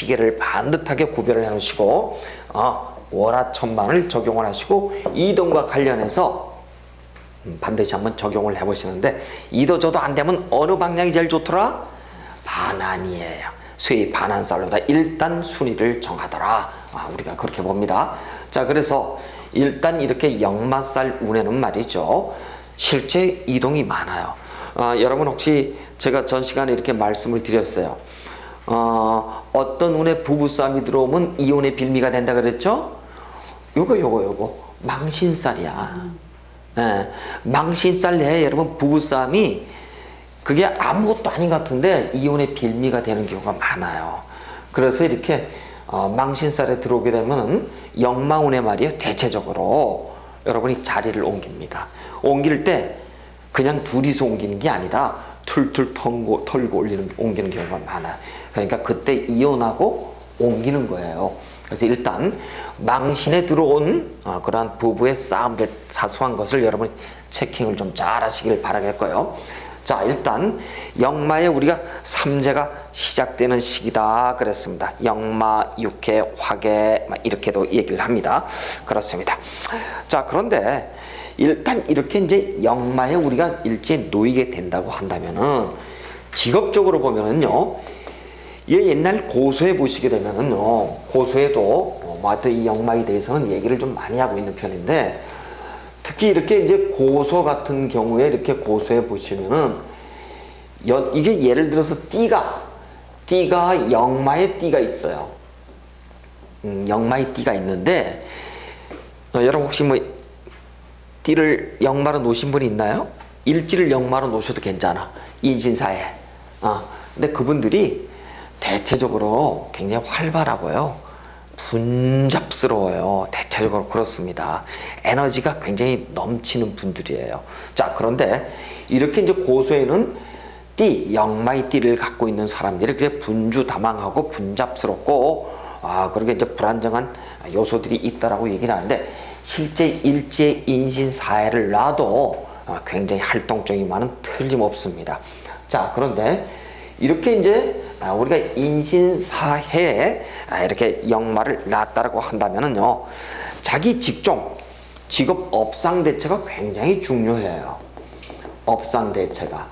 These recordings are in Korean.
시계를 반듯하게 구별을 해 놓으시고 월화천만을 적용을 하시고 이동과 관련해서 반드시 한번 적용을 해 보시는데, 이도 저도 안 되면 어느 방향이 제일 좋더라? 반환이에요. 수의 반환살로다 일단 순위를 정하더라. 우리가 그렇게 봅니다. 자, 그래서 일단 이렇게 역마살 운에는 말이죠, 실제 이동이 많아요. 여러분 혹시 제가 전 시간에 이렇게 말씀을 드렸어요. 어떤 운에 부부싸움이 들어오면 이혼의 빌미가 된다 그랬죠? 요거 망신살이야. 예, 망신살 내에 여러분 부부싸움이 그게 아무것도 아닌 것 같은데 이혼의 빌미가 되는 경우가 많아요. 그래서 이렇게 망신살에 들어오게 되면 역마운의 말이에요, 대체적으로 여러분이 자리를 옮깁니다. 옮길 때 그냥 둘이서 옮기는 게 아니라 툴툴 털고 옮기는 경우가 많아요. 그러니까 그때 이혼하고 옮기는 거예요. 그래서 일단 망신에 들어온 그러한 부부의 싸움들, 사소한 것을 여러분이 체킹을 좀 잘 하시길 바라겠고요. 자, 일단 역마에 우리가 삼재가 시작되는 시기다 그랬습니다. 역마, 육해, 화계 이렇게도 얘기를 합니다. 그렇습니다. 자, 그런데 일단 이렇게 이제 역마에 우리가 일찍 놓이게 된다고 한다면은 직업적으로 보면은요, 옛날 고소에 보시게 되면은요, 고소에도 이 역마에 대해서는 얘기를 좀 많이 하고 있는 편인데, 특히 이렇게 이제 고소 같은 경우에 이렇게 고소해 보시면은 이게 예를 들어서 띠가 역마의 띠가 있어요. 역마의 띠가 있는데, 여러분 혹시 뭐 띠를 역마로 놓으신 분이 있나요? 일지를 역마로 놓으셔도 괜찮아. 인신사에. 근데 그분들이 대체적으로 굉장히 활발하고요, 분잡스러워요. 대체적으로 그렇습니다. 에너지가 굉장히 넘치는 분들이에요. 자, 그런데 이렇게 이제 고소에는 역마의 띠를 갖고 있는 사람들이 그게 분주다망하고 분잡스럽고 그렇게 이제 불안정한 요소들이 있다라고 얘기를 하는데, 실제 일지의 인신사회를 놔도 굉장히 활동적이만은 틀림없습니다. 자, 그런데 이렇게 이제 우리가 인신사회에 이렇게 역마를 놨다라고 한다면은요, 자기 직종, 직업 업상대처가 굉장히 중요해요. 업상대처가.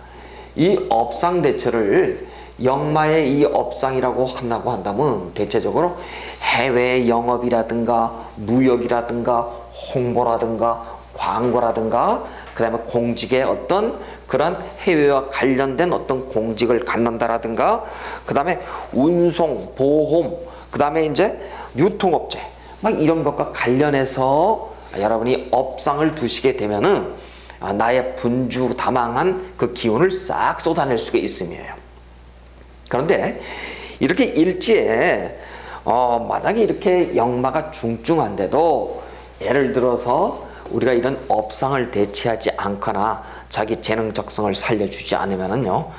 이 업상대처를 역마의 이 업상이라고 한다면 대체적으로 해외 영업이라든가 무역이라든가 홍보라든가 광고라든가 그 다음에 공직의 어떤 그런 해외와 관련된 어떤 공직을 갖는다라든가 그 다음에 운송, 보험, 그 다음에 이제 유통업체 이런 것과 관련해서 여러분이 업상을 두시게 되면은 나의 분주다망한 그 기운을 싹 쏟아낼 수가 있음이에요. 그런데 이렇게 일지에 만약에 이렇게 역마가 중증한데도 예를 들어서 우리가 이런 업상을 대체하지 않거나 자기 재능 적성을 살려주지 않으면은요,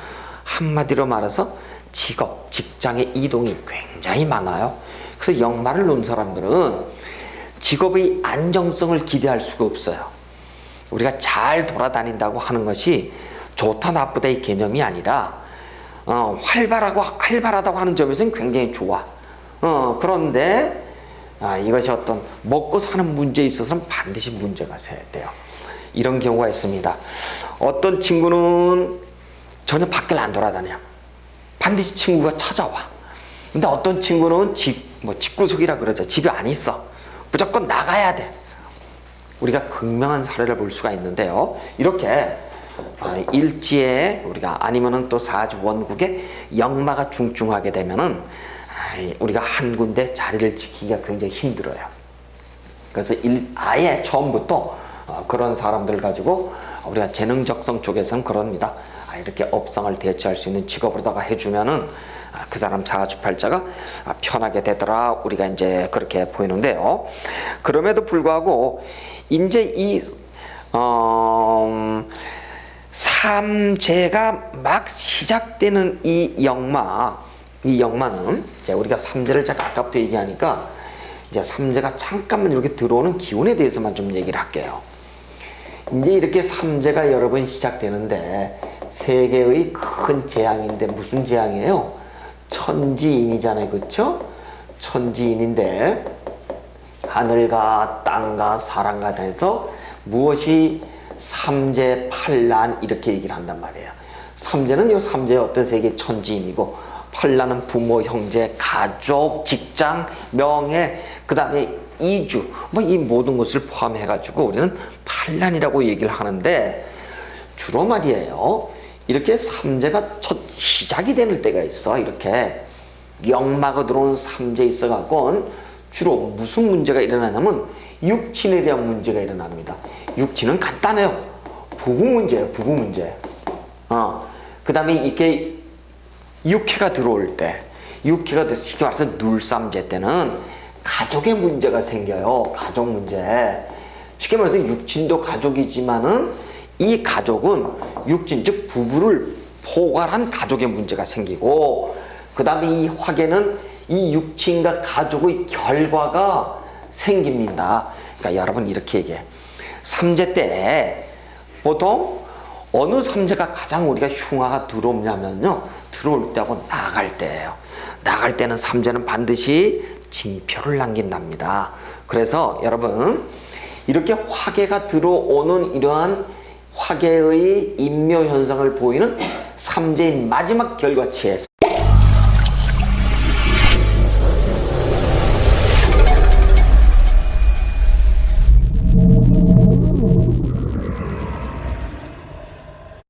한마디로 말해서 직업, 직장의 이동이 굉장히 많아요. 그래서 역마를 놓은 사람들은 직업의 안정성을 기대할 수가 없어요. 우리가 잘 돌아다닌다고 하는 것이 좋다 나쁘다의 개념이 아니라 활발하다고 하는 점에서는 굉장히 좋아. 그런데 이것이 어떤 먹고 사는 문제에 있어서는 반드시 문제가 생겨야 돼요. 이런 경우가 있습니다. 어떤 친구는 전혀 밖을 안 돌아다녀. 반드시 친구가 찾아와. 근데 어떤 친구는 집구석이라 그러죠. 집에 안 있어. 무조건 나가야 돼. 우리가 극명한 사례를 볼 수가 있는데요. 이렇게 일지에 우리가 아니면은 또 사주 원국에 역마가 중증하게 되면은 우리가 한 군데 자리를 지키기가 굉장히 힘들어요. 그래서 아예 처음부터 그런 사람들 가지고 우리가 재능 적성 쪽에서는 그럽니다. 이렇게 업상을 대체할 수 있는 직업으로다가 해주면은 그 사람 사주팔자가 편하게 되더라. 우리가 이제 그렇게 보이는데요. 그럼에도 불구하고 이제 이 삼재가 막 시작되는 이 역마는 이제 우리가 삼재를 제가 아까부터 얘기하니까 이제 삼재가 잠깐만 이렇게 들어오는 기운에 대해서만 좀 얘기를 할게요. 이제 이렇게 삼재가 여러 번 시작되는데 세계의 큰 재앙인데 무슨 재앙이에요? 천지인이잖아요. 그쵸? 천지인인데 하늘과 땅과 사람과 해서 무엇이 삼재 팔란 이렇게 얘기를 한단 말이에요. 삼재는 요 삼재의 어떤 세계 천지인이고 팔란은 부모, 형제, 가족, 직장, 명예, 그 다음에 이주 뭐 이 모든 것을 포함해 가지고 우리는 팔란이라고 얘기를 하는데 주로 말이에요. 이렇게 삼재가 첫 시작이 되는 때가 있어. 이렇게 역마가 들어오는 삼재 있어 갖고 주로 무슨 문제가 일어나냐면 육친에 대한 문제가 일어납니다. 육친은 간단해요. 부부 문제예요. 부부 문제. 그 다음에 이렇게 육해가 들어올 때, 육해가 쉽게 말해서 눌삼재 때는 가족의 문제가 생겨요. 가족 문제. 쉽게 말해서 육친도 가족이지만은 이 가족은 육친 즉 부부를 포괄한 가족의 문제가 생기고, 그 다음에 이 화계는 이 육친과 가족의 결과가 생깁니다. 그러니까 여러분 이렇게 얘기해. 삼재 때 보통 어느 삼재가 가장 우리가 흉화가 들어오냐면요, 들어올 때하고 나갈 때예요. 나갈 때는 삼재는 반드시 징표를 남긴답니다. 그래서 여러분 이렇게 화계가 들어오는 이러한 화계의 인묘 현상을 보이는 삼재의 마지막 결과치에서